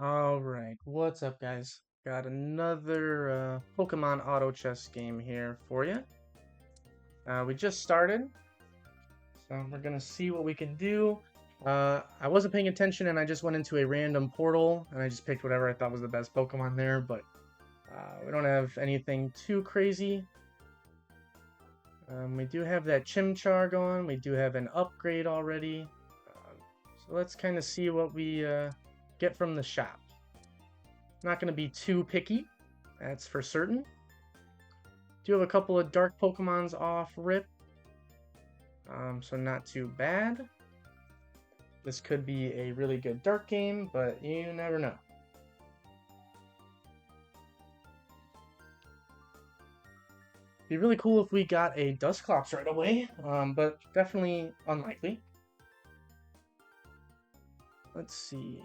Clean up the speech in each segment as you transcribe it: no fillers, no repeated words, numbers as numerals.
Alright, what's up guys? Got another Pokemon Auto Chess game here for you. We just started, so we're gonna see what we can do. I wasn't paying attention and I just went into a random portal and I just picked whatever I thought was the best Pokemon there, but we don't have anything too crazy. We do have that Chimchar going, we do have an upgrade already. So let's kind of see what we get from the shop. Not going to be too picky, that's for certain. Do have a couple of dark Pokemons off rip, so not too bad. This could be a really good dark game, but you never know. Be really cool if we got a Dusclops right away, but definitely unlikely. Let's see.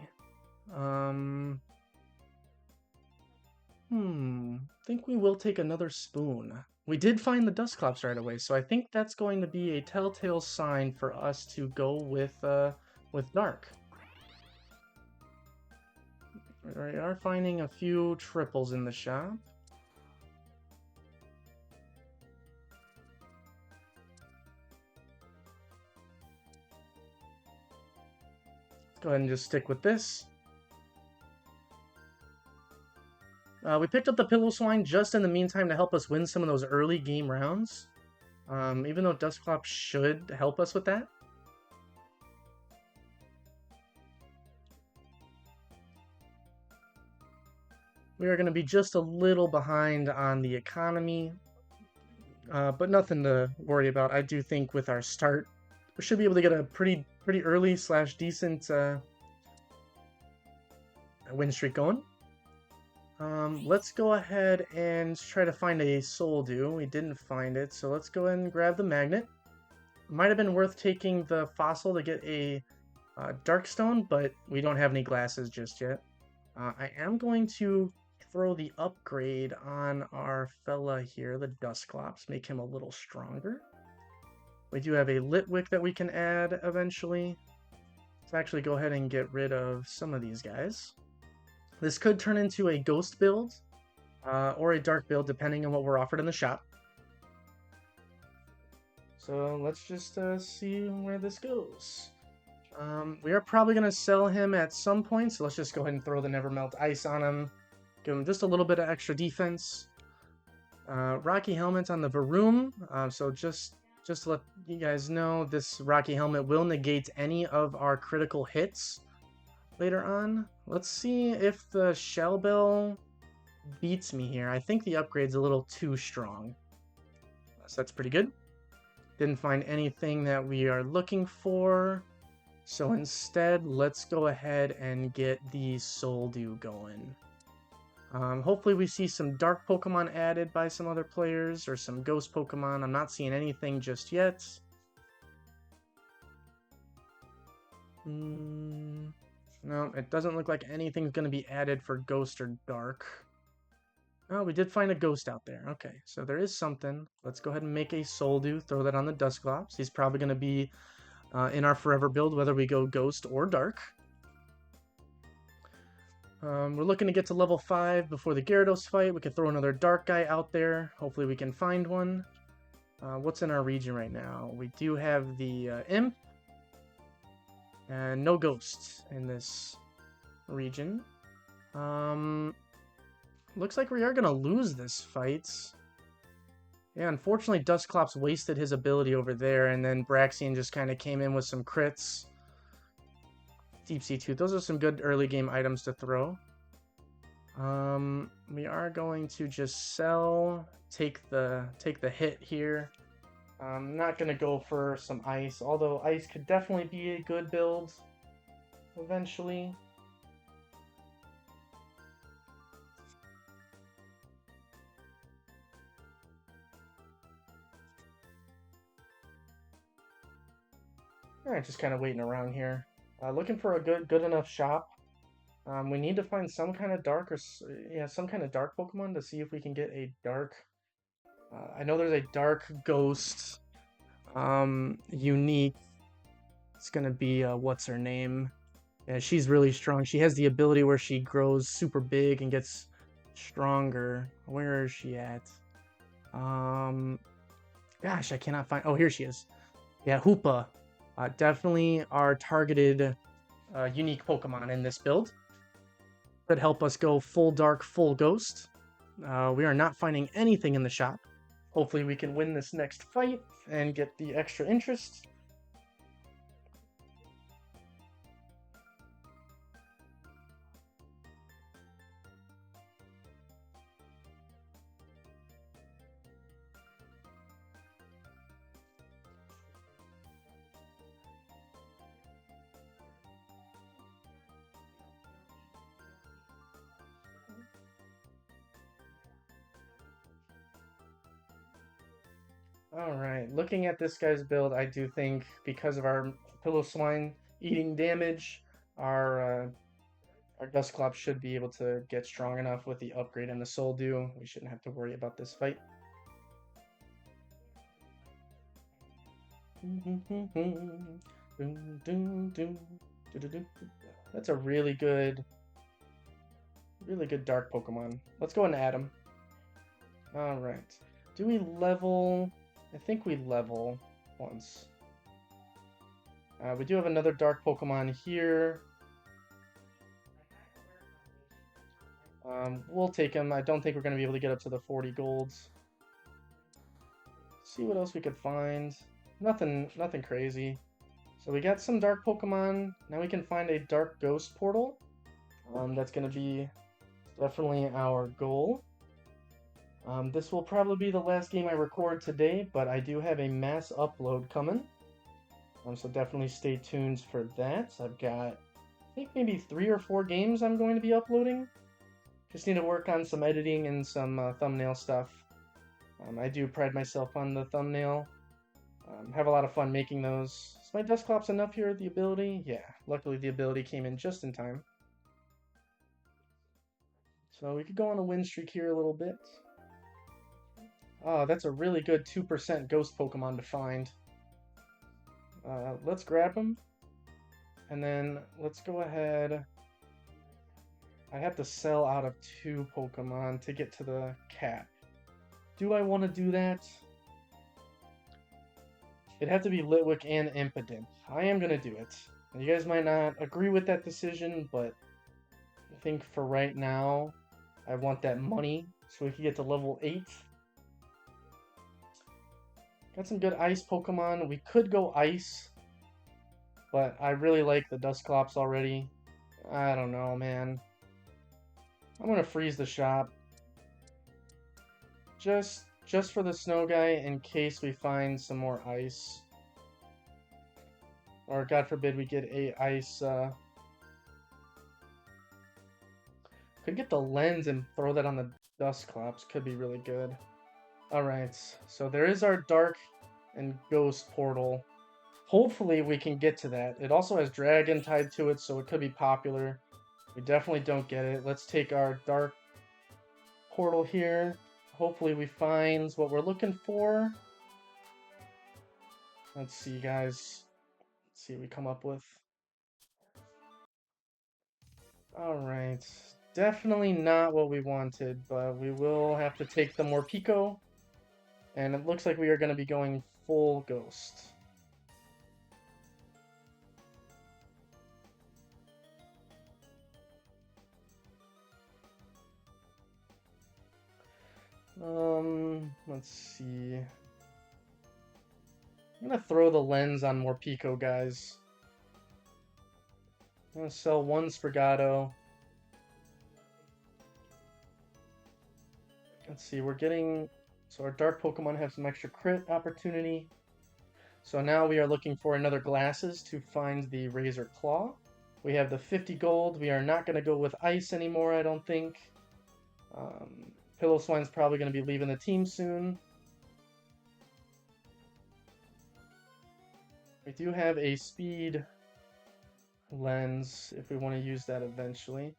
Think we will take another spoon. We did find the Dusclops right away, so I think that's going to be a telltale sign for us to go with Dark. We are finding a few triples in the shop. Let's go ahead and just stick with this. We picked up the Pillow-Swine just in the meantime to help us win some of those early game rounds. Even though Dusclops should help us with that. We are going to be just a little behind on the economy, but nothing to worry about. I do think with our start, we should be able to get a pretty early / decent win streak going. Let's go ahead and try to find a Soldew. We didn't find it, so let's go ahead and grab the magnet. Might have been worth taking the fossil to get a Darkstone, but we don't have any glasses just yet. I am going to throw the upgrade on our fella here, the Dusclops, make him a little stronger. We do have a Litwick that we can add eventually. Let's actually go ahead and get rid of some of these guys. This could turn into a ghost build or a dark build, depending on what we're offered in the shop. So let's just see where this goes. We are probably going to sell him at some point, so let's just go ahead and throw the Nevermelt Ice on him. Give him just a little bit of extra defense. Rocky Helmet on the Varoom, so just to let you guys know, this Rocky Helmet will negate any of our critical hits later on. Let's see if the Shell Bell beats me here. I think the upgrade's a little too strong. So that's pretty good. Didn't find anything that we are looking for. So instead, let's go ahead and get the Soldew going. Hopefully we see some dark Pokemon added by some other players, or some ghost Pokemon. I'm not seeing anything just yet. No, it doesn't look like anything's going to be added for ghost or dark. Oh, we did find a ghost out there. Okay, so there is something. Let's go ahead and make a Soldew, throw that on the Dusclops. He's probably going to be in our forever build, whether we go ghost or dark. We're looking to get to level 5 before the Gyarados fight. We could throw another dark guy out there. Hopefully we can find one. What's in our region right now? We do have the Imp. And no ghosts in this region. Looks like we are going to lose this fight. Yeah, unfortunately Dusclops wasted his ability over there, and then Braxian just kind of came in with some crits. Deep Sea Tooth. Those are some good early game items to throw. We are going to just sell, take the hit here. I'm not going to go for some ice, although ice could definitely be a good build eventually. Alright, just kind of waiting around here. Looking for a good enough shop. We need to find some kind of dark some kind of dark Pokemon to see if we can get a dark. I know there's a dark ghost unique. It's gonna be what's her name? Yeah, she's really strong. She has the ability where she grows super big and gets stronger. Where is she at? Um, Gosh, I cannot find. Oh, here she is. Yeah, Hoopa. Definitely our targeted unique Pokemon in this build. Could help us go full dark, full ghost. We are not finding anything in the shop. Hopefully we can win this next fight and get the extra interest. Alright, looking at this guy's build, I do think because of our Pillow Swine eating damage, our Dusclops should be able to get strong enough with the upgrade and the Soul Dew. We shouldn't have to worry about this fight. That's a really good dark Pokemon. Let's go and add him. Alright. Do we level? I think we level once. We do have another dark Pokemon here. We'll take him. I don't think we're going to be able to get up to the 40 golds. See what else we could find. Nothing crazy. So we got some dark Pokemon. Now we can find a dark ghost portal. That's going to be definitely our goal. This will probably be the last game I record today, but I do have a mass upload coming. So definitely stay tuned for that. I've got, I think, maybe 3 or 4 games I'm going to be uploading. Just need to work on some editing and some thumbnail stuff. I do pride myself on the thumbnail. Have a lot of fun making those. Is my Dusclops enough here with the ability? Yeah, luckily the ability came in just in time. So we could go on a win streak here a little bit. Oh, that's a really good 2% ghost Pokemon to find. Let's grab him. And then let's go ahead. I have to sell out of 2 Pokemon to get to the cap. Do I want to do that? It'd have to be Litwick and Impidimp. I am going to do it. And you guys might not agree with that decision, but I think for right now, I want that money so we can get to level 8. Got some good ice Pokemon. We could go ice, but I really like the Dusclops already. I don't know, man. I'm gonna freeze the shop. Just for the snow guy in case we find some more ice. Or God forbid we get a ice could get the lens and throw that on the Dusclops. Could be really good. Alright, so there is our dark and ghost portal. Hopefully we can get to that. It also has dragon tied to it, so it could be popular. We definitely don't get it. Let's take our dark portal here. Hopefully we find what we're looking for. Let's see, guys. Let's see what we come up with. Alright. Definitely not what we wanted, but we will have to take the Morpeko. And it looks like we are going to be going full ghost. Let's see. I'm gonna throw the lens on Morpeko, guys. I'm gonna sell 1 Sprigato. Let's see, we're getting... So our dark Pokemon have some extra crit opportunity. So now we are looking for another glasses to find the Razor Claw. We have the 50 gold. We are not going to go with ice anymore, I don't think. Pillow Swine's probably going to be leaving the team soon. We do have a speed lens if we want to use that eventually.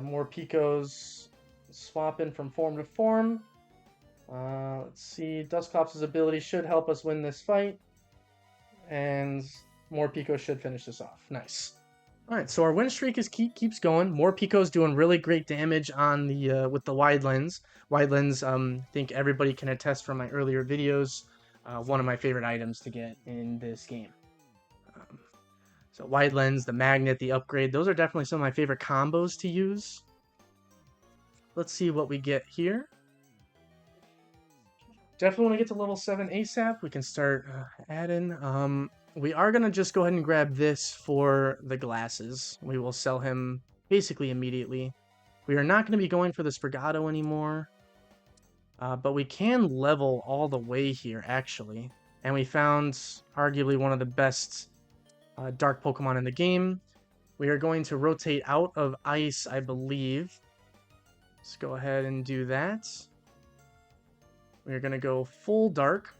More Picos swap in from form to form. Let's see, Dusclops' ability should help us win this fight. And Morpeko should finish this off. Nice. All right, so our win streak keeps going. More Pico's doing really great damage on the with the wide lens. Wide lens, I think everybody can attest from my earlier videos. One of my favorite items to get in this game. Um, so wide lens, the magnet, the upgrade, those are definitely some of my favorite combos to use. Let's see what we get here. Definitely want to get to level 7 ASAP. We can start adding. We are going to just go ahead and grab this for the glasses. We will sell him basically immediately. We are not going to be going for the Sprigato anymore. But we can level all the way here, actually. And we found arguably one of the best dark Pokemon in the game. We are going to rotate out of Ice, I believe. Let's go ahead and do that. We're going to go full dark.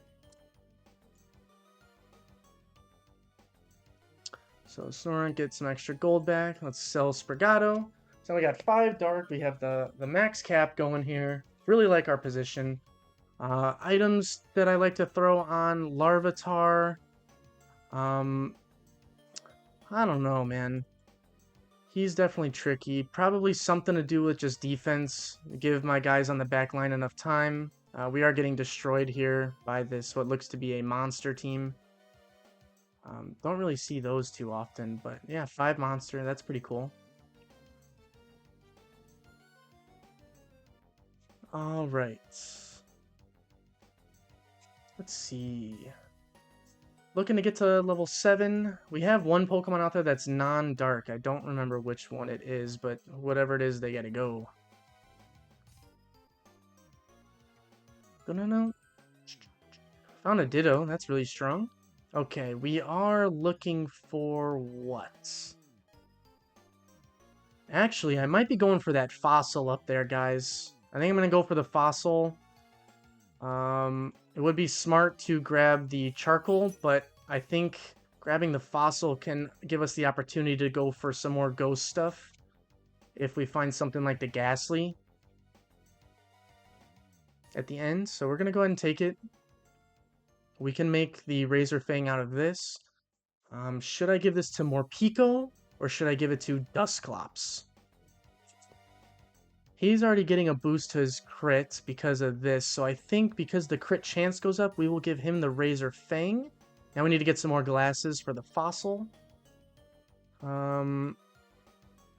So Snorunt gets some extra gold back. Let's sell Sprigato. So we got 5 dark. We have the max cap going here. Really like our position. Items that I like to throw on Larvitar. I don't know, man. He's definitely tricky. Probably something to do with just defense. Give my guys on the back line enough time. We are getting destroyed here by this, what looks to be a monster team. Don't really see those too often, but yeah, 5 monster, that's pretty cool. All right. Let's see. Looking to get to level 7. We have one Pokemon out there that's non-dark. I don't remember which one it is, but whatever it is, they gotta go. No. Found a Ditto. That's really strong. Okay, we are looking for what? Actually, I might be going for that fossil up there, guys. I think I'm going to go for the fossil. It would be smart to grab the charcoal, but I think grabbing the fossil can give us the opportunity to go for some more ghost stuff if we find something like the Ghastly at the end. So we're going to go ahead and take it. We can make the Razor Fang out of this. Should I give this to Morpeko or should I give it to Dusclops? He's already getting a boost to his crit because of this, so I think because the crit chance goes up, we will give him the Razor Fang. Now we need to get some more glasses for the fossil. We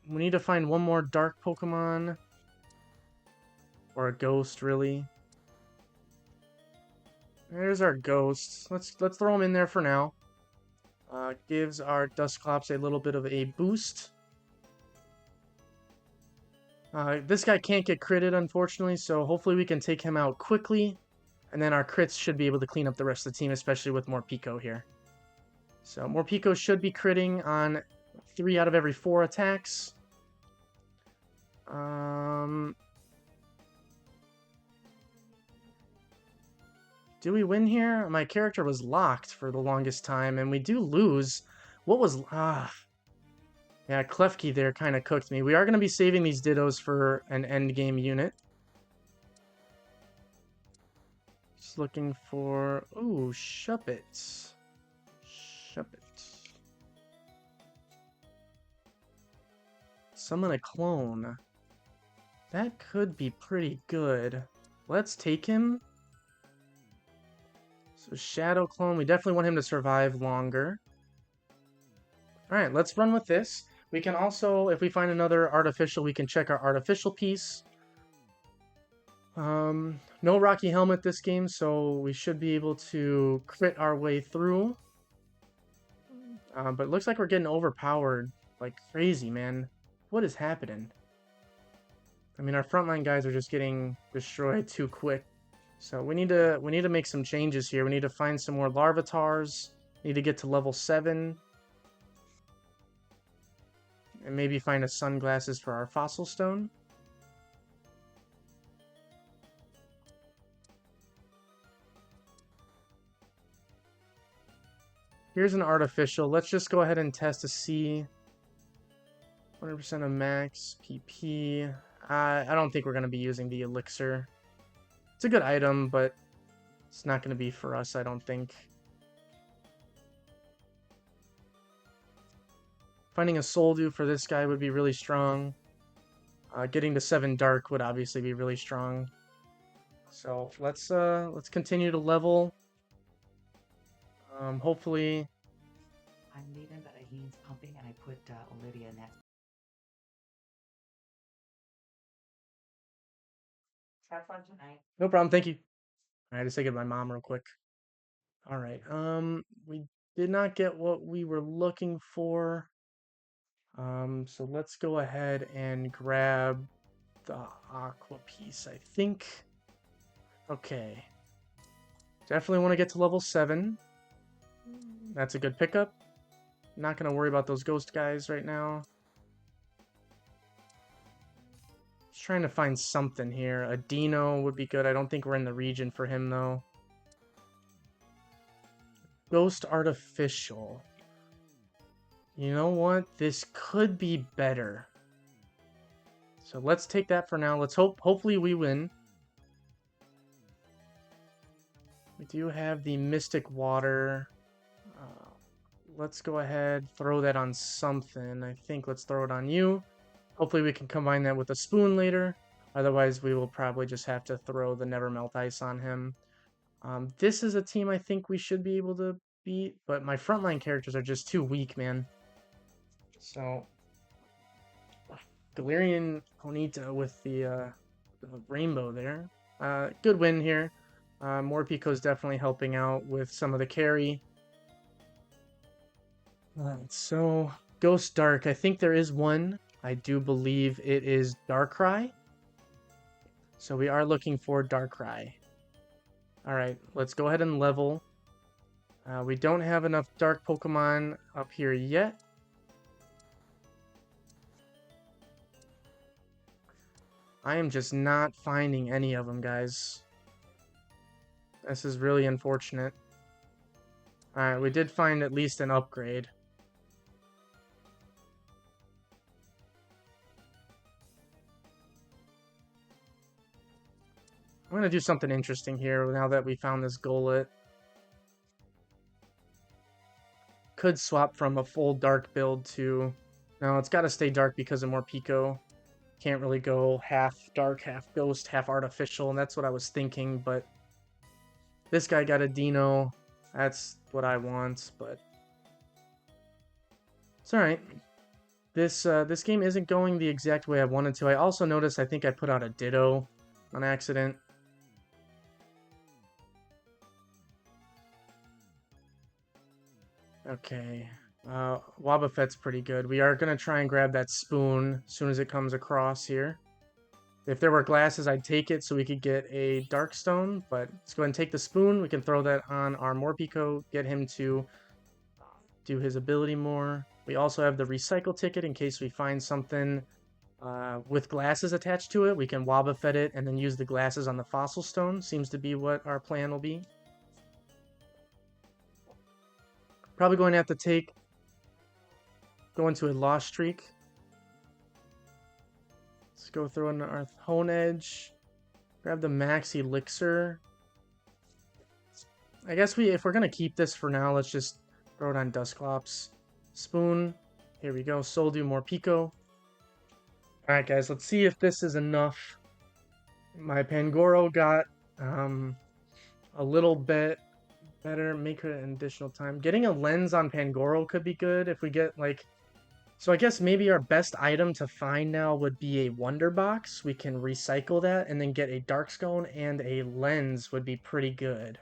need to find one more dark Pokemon. Or a ghost, really. There's our ghost. Let's throw him in there for now. Gives our Dusclops a little bit of a boost. This guy can't get critted, unfortunately, so hopefully we can take him out quickly. And then our crits should be able to clean up the rest of the team, especially with Morpeko here. So Morpeko should be critting on 3 out of every 4 attacks. Do we win here? My character was locked for the longest time, and we do lose. What was... Yeah, Klefki there kind of cooked me. We are going to be saving these Dittos for an endgame unit. Just looking for... Ooh, Shuppet. Summon a clone. That could be pretty good. Let's take him. So Shadow Clone, we definitely want him to survive longer. Alright, let's run with this. We can also, if we find another artificial, we can check our artificial piece. No Rocky Helmet this game, so we should be able to crit our way through. But it looks like we're getting overpowered like crazy, man. What is happening? I mean, our frontline guys are just getting destroyed too quick. So we need to make some changes here. We need to find some more Larvitars. Need to get to level 7. And maybe find a sunglasses for our Fossil Stone. Here's an artificial. Let's just go ahead and test to see. 100% of max PP. I don't think we're going to be using the elixir. It's a good item, but it's not going to be for us, I don't think. Finding a Soldu for this guy would be really strong. Getting to 7 Dark would obviously be really strong. So let's continue to level. Hopefully. I'm leaving, but he's pumping, and I put Olivia in that. Have fun tonight. No problem, thank you. Alright, just say goodbye to my mom real quick. Alright, we did not get what we were looking for. So let's go ahead and grab the aqua piece, I think. Okay. Definitely want to get to level 7. That's a good pickup. Not going to worry about those ghost guys right now. Just trying to find something here. A Dino would be good. I don't think we're in the region for him, though. Ghost Artificial. You know what? This could be better. So let's take that for now. Let's hopefully we win. We do have the Mystic Water. Let's go ahead, throw that on something. I think let's throw it on you. Hopefully we can combine that with a spoon later. Otherwise, we will probably just have to throw the Never Melt Ice on him. This is a team I think we should be able to beat, but my frontline characters are just too weak, man. So, Galarian Ponyta with the rainbow there. Good win here. Morpiko's definitely helping out with some of the carry. Alright, so Ghost Dark. I think there is one. I do believe it is Darkrai. So we are looking for Darkrai. Alright, let's go ahead and level. We don't have enough Dark Pokemon up here yet. I am just not finding any of them, guys. This is really unfortunate. Alright, we did find at least an upgrade. I'm going to do something interesting here now that we found this Golett. Could swap from a full dark build to... No, it's got to stay dark because of more Pico. Can't really go half dark, half ghost, half artificial, and that's what I was thinking, but... This guy got a Dino. That's what I want, but... It's alright. This game isn't going the exact way I wanted to. I also noticed I think I put out a Ditto on accident. Okay. Wobbuffet's pretty good. We are going to try and grab that spoon as soon as it comes across here. If there were glasses, I'd take it so we could get a Darkstone, but let's go ahead and take the spoon. We can throw that on our Morpeko, get him to do his ability more. We also have the recycle ticket in case we find something with glasses attached to it. We can Wobbuffet it and then use the glasses on the Fossil Stone. Seems to be what our plan will be. Probably going to have to go into a Lost Streak. Let's go throw in our Hone Edge. Grab the Max Elixir. I guess if we're going to keep this for now, let's just throw it on Dusclops. Spoon. Here we go. Soldu, more Pico. Alright, guys. Let's see if this is enough. My Pangoro got a little bit better. Make her an additional time. Getting a lens on Pangoro could be good if we get, like... So I guess maybe our best item to find now would be a Wonder Box. We can recycle that and then get a Darkstone, and a lens would be pretty good.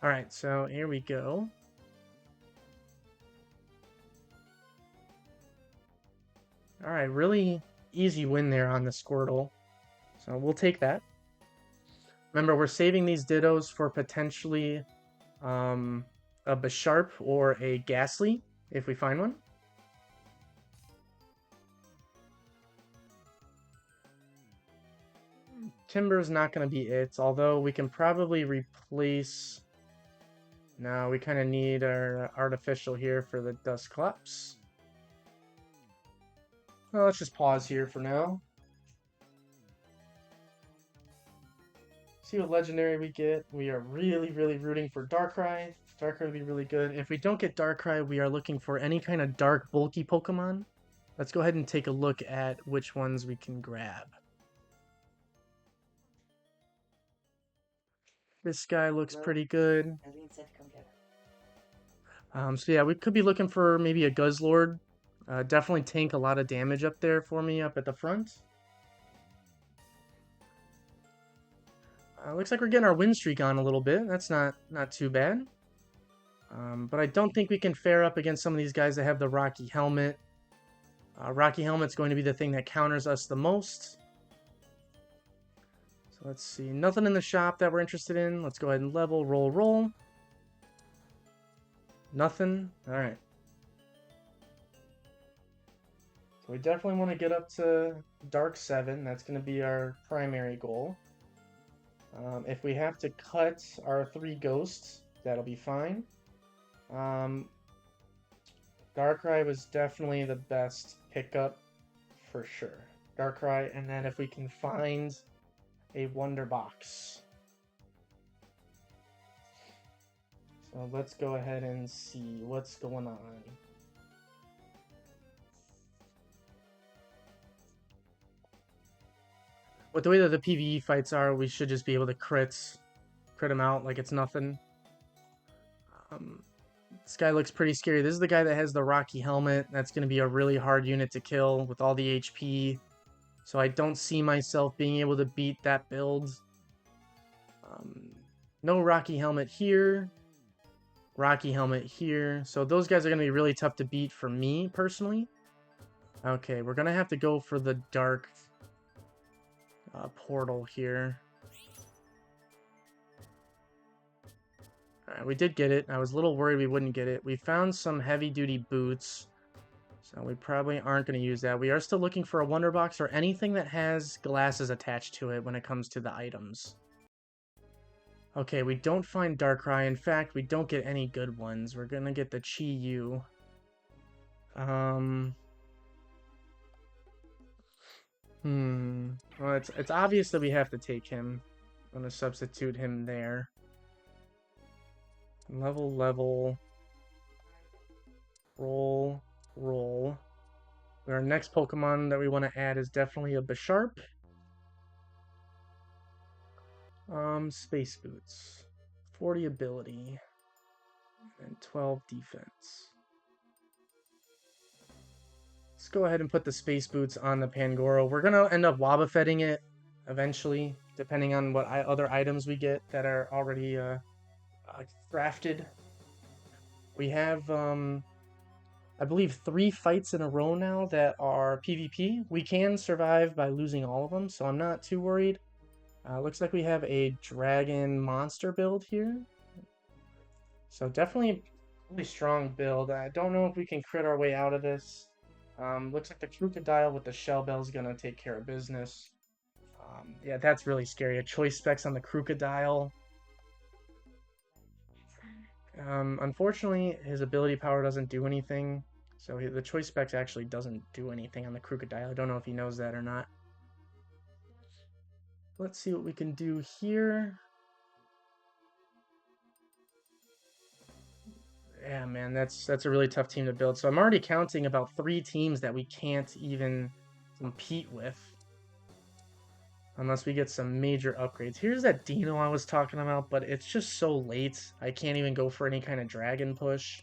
Alright, so here we go. Alright, really easy win there on the Squirtle. So we'll take that. Remember, we're saving these Dittos for potentially a Bisharp or a Ghastly if we find one. Timber's not going to be it, although we can probably replace... No, we kind of need our artificial here for the Dusclops. Well, let's just pause here for now. See what legendary we get. We are really, really rooting for Darkrai. Darkrai would be really good. If we don't get Darkrai, we are looking for any kind of dark, bulky Pokemon. Let's go ahead and take a look at which ones we can grab. This guy looks pretty good. Eileen said come get her. So yeah, we could be looking for maybe a Guzzlord. Definitely tank a lot of damage up there for me up at the front. Looks like we're getting our win streak on a little bit. That's not too bad. But I don't think we can fare up against some of these guys that have the Rocky Helmet. Rocky Helmet's going to be the thing that counters us the most. So let's see. Nothing in the shop that we're interested in. Let's go ahead and level, roll. Nothing. Alright. So we definitely want to get up to Dark 7. That's going to be our primary goal. If we have to cut our 3 ghosts, that'll be fine. Darkrai was definitely the best pickup for sure. Darkrai, and then if we can find a Wonder Box. So let's go ahead and see what's going on. With the way that the PvE fights are, we should just be able to crit them out like it's nothing. This guy looks pretty scary. This is the guy that has the Rocky Helmet. That's going to be a really hard unit to kill with all the HP. So I don't see myself being able to beat that build. No Rocky Helmet here. Rocky Helmet here. So those guys are going to be really tough to beat for me, personally. Okay, we're going to have to go for the Dark Portal here. Alright, we did get it. I was a little worried we wouldn't get it. We found some heavy-duty boots, so we probably aren't going to use that. We are still looking for a Wonder Box or anything that has glasses attached to it when it comes to the items. Okay, we don't find Darkrai. In fact, we don't get any good ones. We're going to get the Chi-Yu. Well, it's obvious that we have to take him. I'm going to substitute him there. Level. Roll. Our next Pokemon that we want to add is definitely a Bisharp. Space Boots. 40 ability. And 12 defense. Let's go ahead and put the Space Boots on the Pangoro. We're going to end up Wobbuffeting it eventually, depending on what other items we get that are already drafted. We have, I believe, 3 fights in a row now that are PvP. We can survive by losing all of them, so I'm not too worried. Looks like we have a dragon monster build here. So definitely a really strong build. I don't know if we can crit our way out of this. Looks like the Crocodile with the Shell Bell is going to take care of business. Yeah, that's really scary. A choice specs on the Crocodile. Unfortunately, his ability power doesn't do anything. So the choice specs actually doesn't do anything on the Crocodile. I don't know if he knows that or not. Let's see what we can do here. Yeah, man, that's a really tough team to build. So I'm already counting about 3 teams that we can't even compete with. Unless we get some major upgrades. Here's that Dino I was talking about, but it's just so late. I can't even go for any kind of dragon push.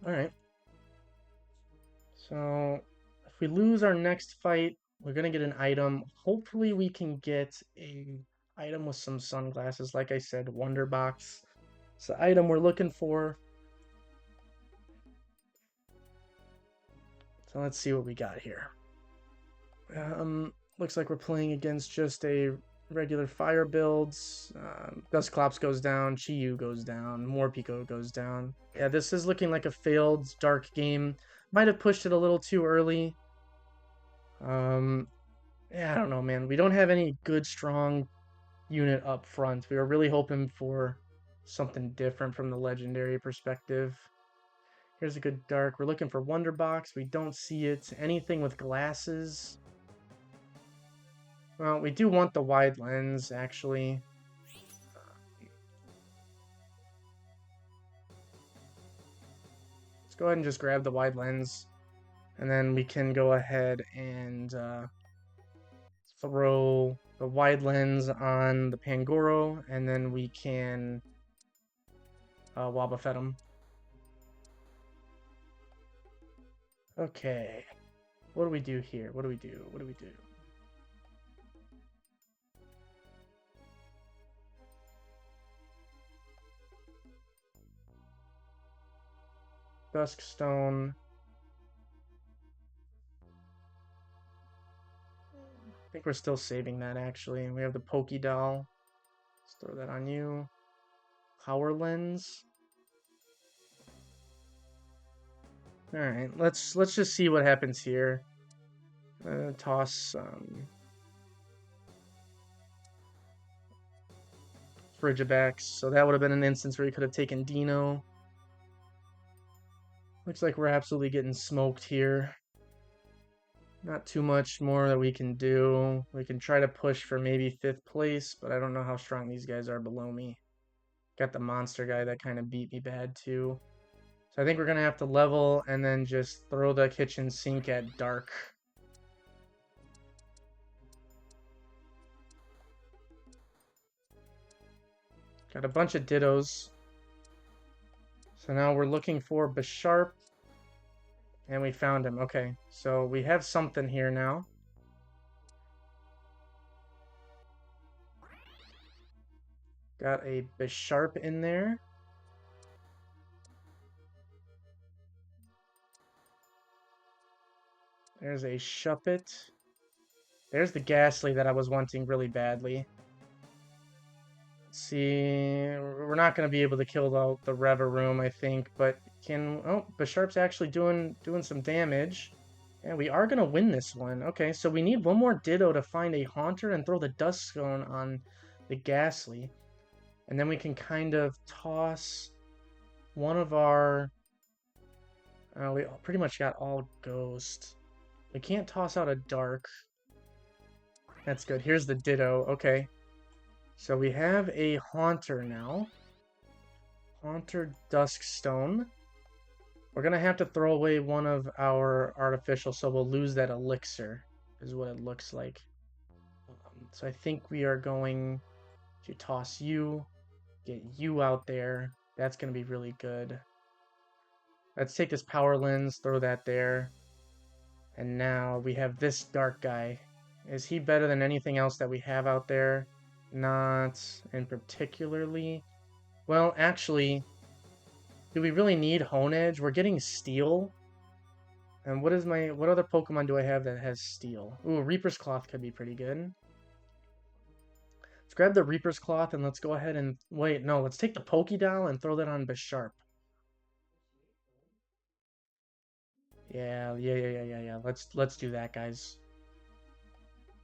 Alright. So, if we lose our next fight, we're going to get an item. Hopefully we can get an item with some sunglasses. Like I said, Wonder Box. It's the item we're looking for. So let's see what we got here. Looks like we're playing against just a regular fire builds. Dusclops goes down, Chi-Yu goes down, Morpeko goes down. Yeah, this is looking like a failed dark game. Might have pushed it a little too early. Yeah, I don't know, man. We don't have any good, strong unit up front. We were really hoping for something different from the legendary perspective. Here's a good dark. We're looking for Wonder Box. We don't see it. Anything with glasses. Well, we do want the wide lens, actually. go ahead and just grab the wide lens. And then we can go ahead and throw the wide lens on the Pangoro, and then we can Wobbuffet him. Okay. What do we do here? What do we do? What do we do? Duskstone. I think we're still saving that, actually. We have the Pokey Doll. Let's throw that on you. Power Lens. Alright, let's just see what happens here. Toss Frigibax. So that would have been an instance where you could have taken Dino. Looks like we're absolutely getting smoked here. Not too much more that we can do. We can try to push for maybe 5th place, but I don't know how strong these guys are below me. Got the monster guy that kind of beat me bad too. So I think we're going to have to level and then just throw the kitchen sink at dark. Got a bunch of Dittos. So now we're looking for Bisharp. And we found him. Okay, so we have something here now. Got a Bisharp in there. There's a Shuppet. There's the Ghastly that I was wanting really badly. Let's see, we're not going to be able to kill the Reveroom, I think, but can... Oh, Bisharp's actually doing some damage. Yeah, we are going to win this one. Okay, so we need one more Ditto to find a Haunter and throw the Duskstone on the Ghastly. And then we can kind of toss one of our... we pretty much got all Ghost. We can't toss out a Dark. That's good. Here's the Ditto. Okay. So we have a Haunter now. Haunter Duskstone. We're going to have to throw away one of our artificial, so we'll lose that elixir, is what it looks like. So I think we are going to toss you, get you out there. That's going to be really good. Let's take this power lens, throw that there. And now we have this dark guy. Is he better than anything else that we have out there? Not in particularly. Well, actually, do we really need Hone Edge? We're getting Steel. And what other Pokemon do I have that has Steel? Ooh, Reaper's Cloth could be pretty good. Let's grab the Reaper's Cloth and let's go ahead and... Wait, no, let's take the Pokédoll and throw that on Bisharp. Yeah. Let's do that, guys.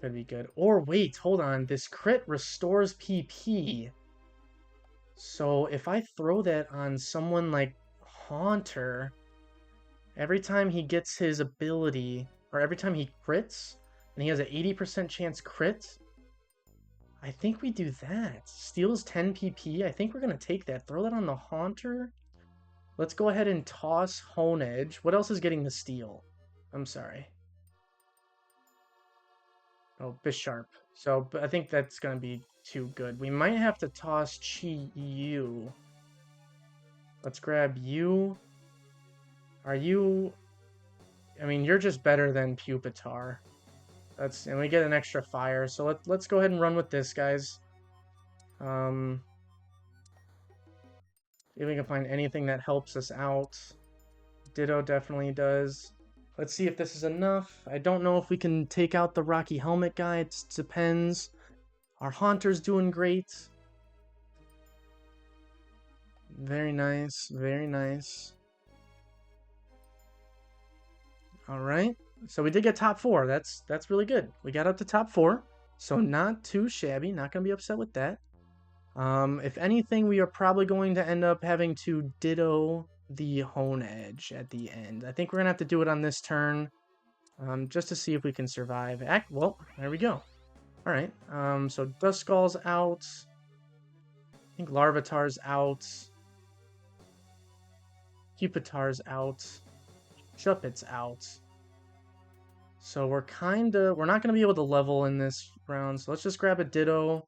Could be good. Or wait, hold on. This crit restores PP. So if I throw that on someone like Haunter, every time he gets his ability, or every time he crits, and he has an 80% chance crit, I think we do that. Steals 10 PP. I think we're going to take that. Throw that on the Haunter. Let's go ahead and toss Hone Edge. What else is getting the steal? I'm sorry. Oh, Bisharp. So I think that's going to be too good. We might have to toss Chi-Yu. Let's grab you. Are you... I mean, you're just better than Pupitar. And we get an extra fire. So let's go ahead and run with this, guys. If we can find anything that helps us out. Ditto definitely does. Let's see if this is enough. I don't know if we can take out the Rocky Helmet guy. It depends. Our Haunter's doing great. Very nice. Very nice. Alright. So we did get top 4. That's really good. We got up to top 4. So not too shabby. Not going to be upset with that. If anything, we are probably going to end up having to Ditto the Hone Edge at the end. I think we're going to have to do it on this turn. Just to see if we can survive. Well, there we go. Alright, so Duskull's out. I think Larvitar's out. Pupitar's out. Shuppet's out. So we're not gonna be able to level in this round. So let's just grab a Ditto.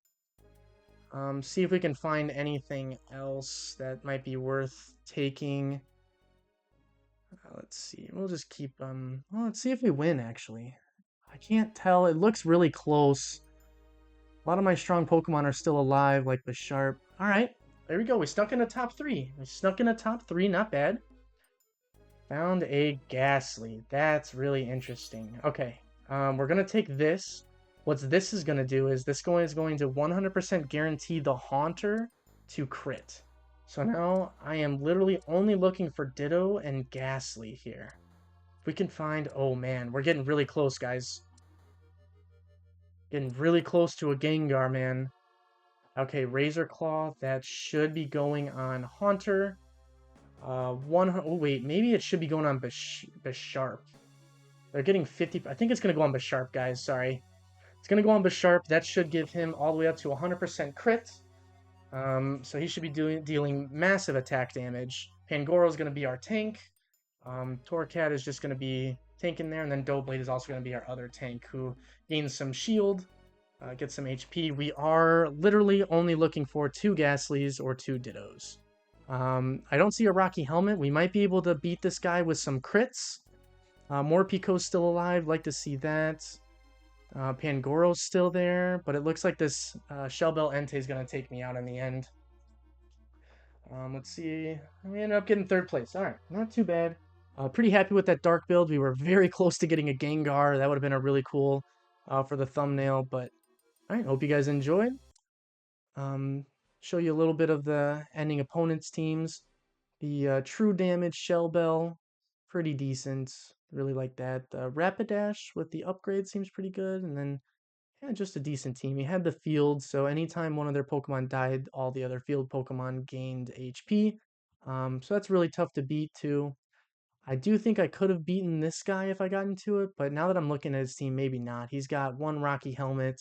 See if we can find anything else that might be worth taking. Let's see. We'll just keep well, let's see if we win actually. I can't tell. It looks really close. A lot of my strong Pokemon are still alive, like the Sharp. Alright, there we go. We snuck in the top 3. We snuck in the top 3, not bad. Found a Ghastly. That's really interesting. Okay, we're gonna take this. What this is gonna do is this is going to 100% guarantee the Haunter to crit. So now I am literally only looking for Ditto and Ghastly here. If we can find, oh man, we're getting really close, guys. Getting really close to a Gengar, man. Okay, Razor Claw, that should be going on Haunter. Oh wait, maybe it should be going on Bisharp. They're getting 50. I think it's going to go on Bisharp, guys. Sorry. It's going to go on Bisharp. That should give him all the way up to 100% crit. So he should be dealing massive attack damage. Pangoro is going to be our tank. Torracat is just going to be tanking there. And then Doublade is also going to be our other tank who gains some shield, gets some HP. We are literally only looking for 2 Ghastlies or 2 Dittos. I don't see a Rocky Helmet. We might be able to beat this guy with some crits. Morpiko's still alive. Like to see that. Pangoro's still there, but it looks like this Shellbell Entei is going to take me out in the end. Let's see. We ended up getting 3rd place. All right, not too bad. Pretty happy with that dark build. We were very close to getting a Gengar. That would have been a really cool for the thumbnail. But all right, hope you guys enjoyed. Show you a little bit of the ending opponents' teams. The True Damage Shellbell, pretty decent. Really like that. Rapidash with the upgrade seems pretty good. And then, yeah, just a decent team. He had the field, so anytime one of their Pokemon died, all the other field Pokemon gained HP. So that's really tough to beat, too. I do think I could have beaten this guy if I got into it, but now that I'm looking at his team, maybe not. He's got 1 Rocky Helmet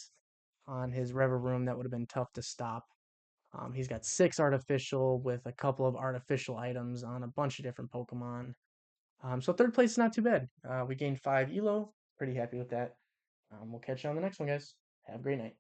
on his Revavroom that would have been tough to stop. He's got 6 artificial with a couple of artificial items on a bunch of different Pokemon. So 3rd place is not too bad. We gained 5 Elo. Pretty happy with that. We'll catch you on the next one, guys. Have a great night.